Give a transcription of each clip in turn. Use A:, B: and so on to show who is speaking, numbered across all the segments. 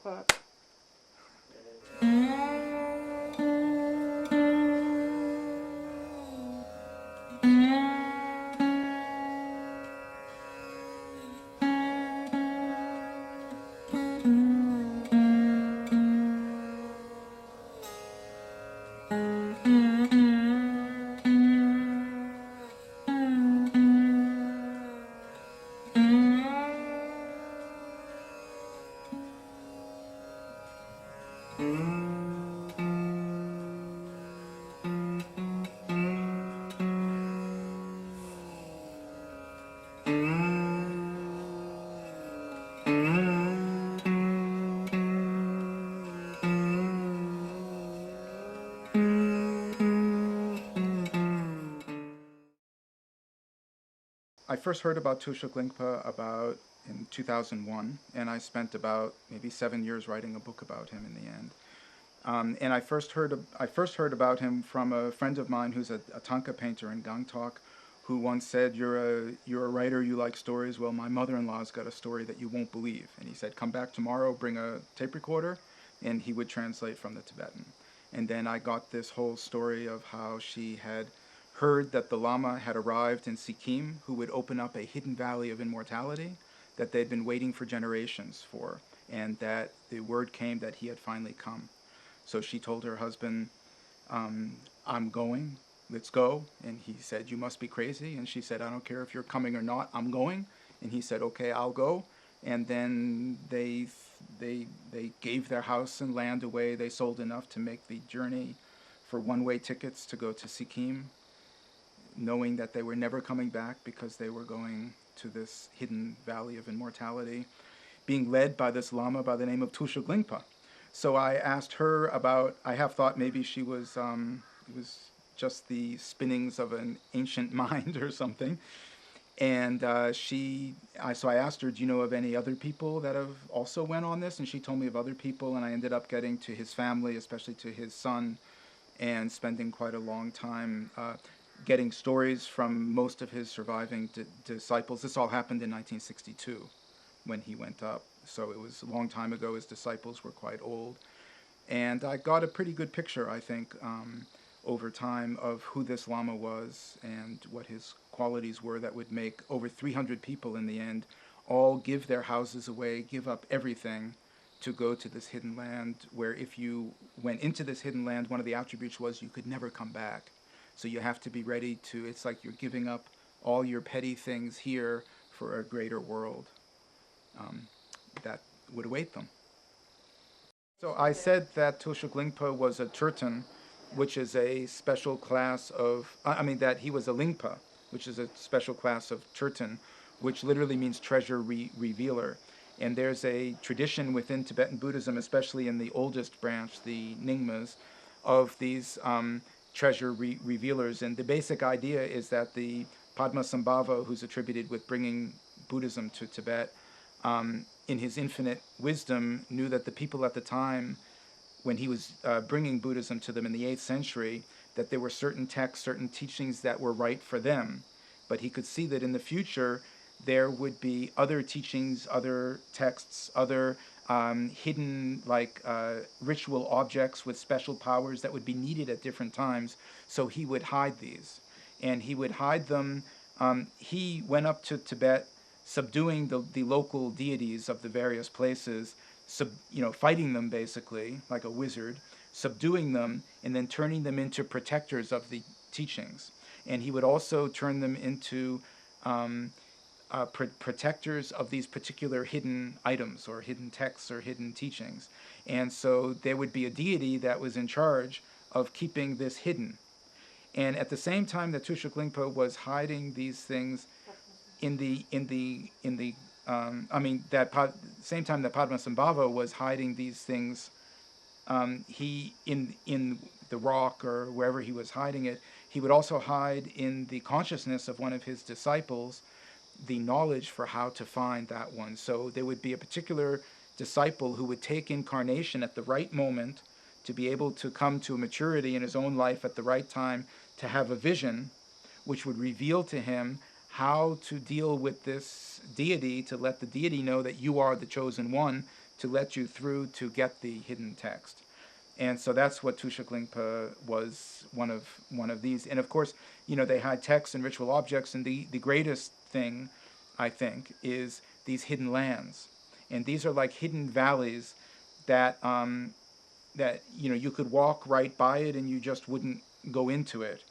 A: o'clock.
B: I first heard about Tushuk Lingpa about in 2001, and I spent about maybe 7 years writing a book about him in the end. And I first heard about him from a friend of mine who's a tanka painter in Gangtok, who once said, "You're a writer. You like stories. Well, my mother-in-law's got a story that you won't believe." And he said, "Come back tomorrow. Bring a tape recorder," and he would translate from the Tibetan. And then I got this whole story of how she had heard that the Lama had arrived in Sikkim, who would open up a hidden valley of immortality that they'd been waiting for generations for, and that the word came that he had finally come. So she told her husband, "I'm going, let's go." And he said, "You must be crazy." And she said, "I don't care if you're coming or not, I'm going." And he said, "Okay, I'll go." And then they gave their house and land away. They sold enough to make the journey for one-way tickets to go to Sikkim, knowing that they were never coming back because they were going to this hidden valley of immortality, being led by this Lama by the name of Tushuk Lingpa. So I asked her about, I have thought maybe she was, it was just the spinnings of an ancient mind or something. And so I asked her, "Do you know of any other people that have also went on this?" And she told me of other people, and I ended up getting to his family, especially to his son, and spending quite a long time getting stories from most of his surviving disciples. This all happened in 1962 when he went up. So it was a long time ago. His disciples were quite old. And I got a pretty good picture, I think, over time of who this Lama was and what his qualities were that would make over 300 people in the end all give their houses away, give up everything to go to this hidden land, where if you went into this hidden land, one of the attributes was you could never come back. So you have to be ready to, it's like you're giving up all your petty things here for a greater world that would await them. So I said that Tushuk Lingpa was a Turtan, which is a special class of, that he was a Lingpa, which is a special class of Turtan, which literally means treasure revealer. And there's a tradition within Tibetan Buddhism, especially in the oldest branch, the Nyingmas, of these treasure revealers. And the basic idea is that the Padmasambhava, who's attributed with bringing Buddhism to Tibet, in his infinite wisdom, knew that the people at the time, when he was bringing Buddhism to them in the 8th century, that there were certain texts, certain teachings that were right for them. But he could see that in the future, there would be other teachings, other texts, other hidden ritual objects with special powers that would be needed at different times. So he would hide these. And he would hide them. He went up to Tibet, subduing the local deities of the various places, fighting them basically like a wizard, subduing them, and then turning them into protectors of the teachings. And he would also turn them into protectors of these particular hidden items or hidden texts or hidden teachings. And so there would be a deity that was in charge of keeping this hidden. And at the same time that Tushuk Lingpa was hiding these things same time that Padmasambhava was hiding these things, he in the rock or wherever he was hiding it, he would also hide in the consciousness of one of his disciples the knowledge for how to find that one. So there would be a particular disciple who would take incarnation at the right moment to be able to come to a maturity in his own life at the right time, to have a vision which would reveal to him how to deal with this deity, to let the deity know that you are the chosen one, to let you through to get the hidden text. And so that's what Tushuk Lingpa was, one of these. And of course, they hide texts and ritual objects, and the greatest thing, I think, is these hidden lands. And these are like hidden valleys that you could walk right by it and you just wouldn't go into it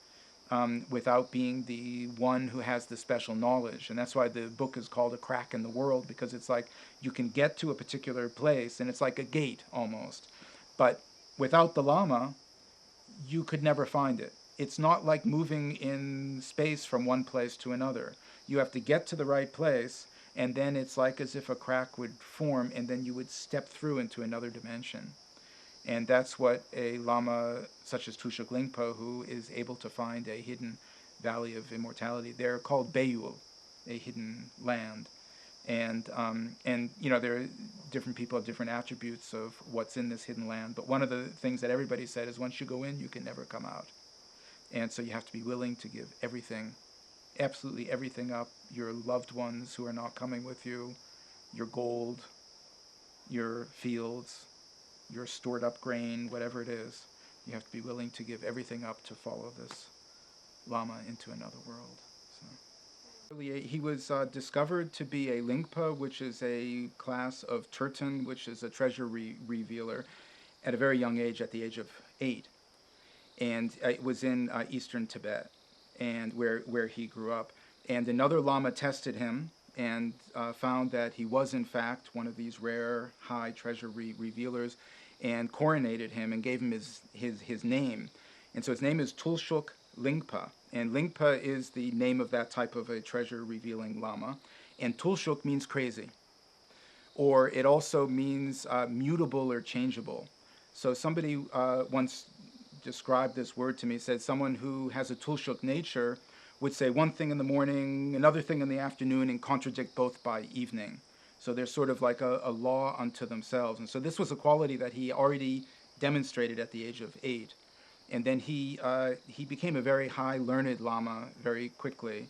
B: without being the one who has the special knowledge. And that's why the book is called A Crack in the World, because it's like you can get to a particular place and it's like a gate almost. But without the Lama, you could never find it. It's not like moving in space from one place to another. You have to get to the right place, and then it's like as if a crack would form, and then you would step through into another dimension. And that's what a Lama such as Tushuk Lingpa, who is able to find a hidden valley of immortality, they're called Bayul, a hidden land. And there are different people have different attributes of what's in this hidden land. But one of the things that everybody said is once you go in, you can never come out. And so you have to be willing to give everything, absolutely everything up, your loved ones who are not coming with you, your gold, your fields, your stored up grain, whatever it is. You have to be willing to give everything up to follow this Lama into another world. So. He was discovered to be a Lingpa, which is a class of Turton, which is a treasure revealer, at a very young age, at the age of 8. And it was in eastern Tibet, and where he grew up. And another Lama tested him and found that he was, in fact, one of these rare high treasure revealers, and coronated him and gave him his name. And so his name is Tulshuk Lingpa. And Lingpa is the name of that type of a treasure-revealing Lama. And Tulshuk means crazy. Or it also means mutable or changeable. So somebody once described this word to me, said someone who has a Tulshuk nature would say one thing in the morning, another thing in the afternoon, and contradict both by evening. So they're sort of like a law unto themselves. And so this was a quality that he already demonstrated at the age of 8. And then he became a very high learned Lama very quickly.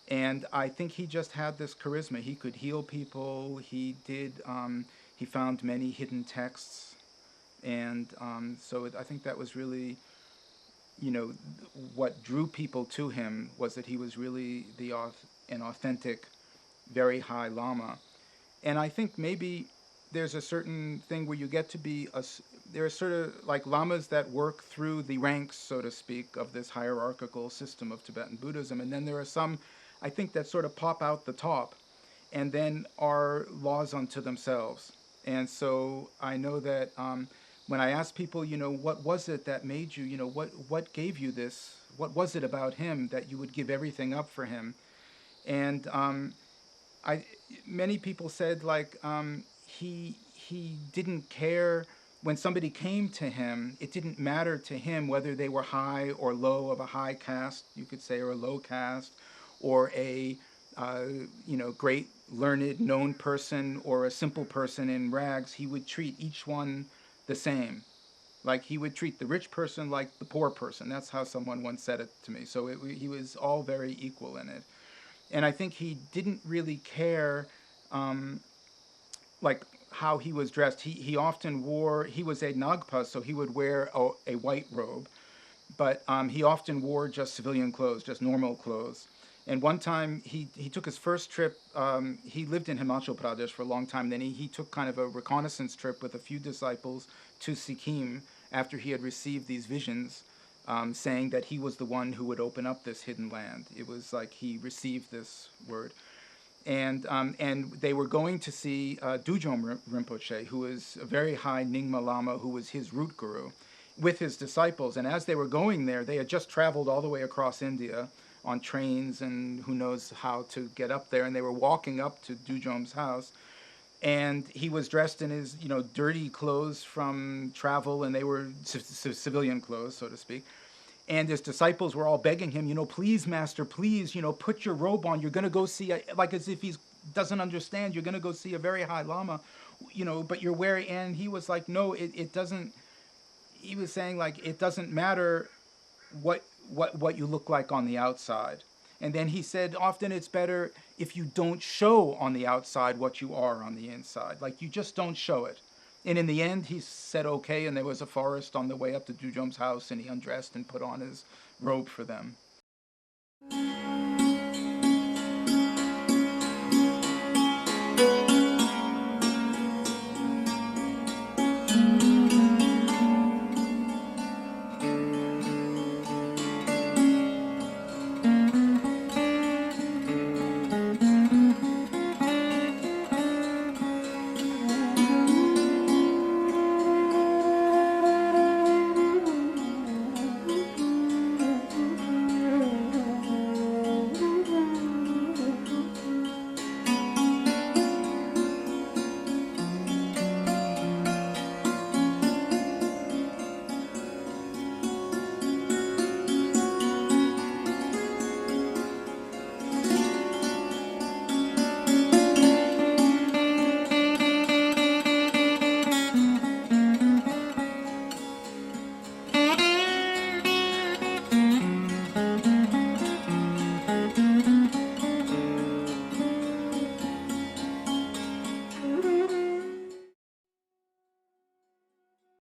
B: And I think he just had this charisma. He could heal people. He found many hidden texts. And so I think that was really, what drew people to him was that he was really an authentic, very high Lama. And I think maybe there's a certain thing where you get to be there are sort of like Lamas that work through the ranks, so to speak, of this hierarchical system of Tibetan Buddhism. And then there are some, I think, that sort of pop out the top and then are laws unto themselves. And so I know that when I ask people, what was it that made you, what gave you this? What was it about him that you would give everything up for him? And many people said, like, he didn't care when somebody came to him. It didn't matter to him whether they were high or low, of a high caste, you could say, or a low caste, or a great learned known person or a simple person in rags. He would treat each one the same. Like he would treat the rich person like the poor person. That's how someone once said it to me. So he was all very equal in it. And I think he didn't really care like how he was dressed. He often he was a Nagpa, so he would wear a white robe, but he often wore just civilian clothes, just normal clothes. And one time he took his first trip, he lived in Himachal Pradesh for a long time, then he took kind of a reconnaissance trip with a few disciples to Sikkim after he had received these visions, saying that he was the one who would open up this hidden land. It was like he received this word. And they were going to see Dujom Rinpoche, who was a very high Nyingma Lama, who was his root guru, with his disciples. And as they were going there, they had just traveled all the way across India on trains and who knows how to get up there. And they were walking up to Dujom's house. And he was dressed in his, dirty clothes from travel, and they were civilian clothes, so to speak. And his disciples were all begging him, please, master, please, put your robe on. You're going to go see, like as if he doesn't understand, you're going to go see a very high Lama, but you're wearing, and he was like, no, it doesn't, he was saying, like, it doesn't matter what you look like on the outside. And then he said, often it's better if you don't show on the outside what you are on the inside. Like, you just don't show it. And in the end, he said okay, and there was a forest on the way up to Dujom's house, and he undressed and put on his robe for them.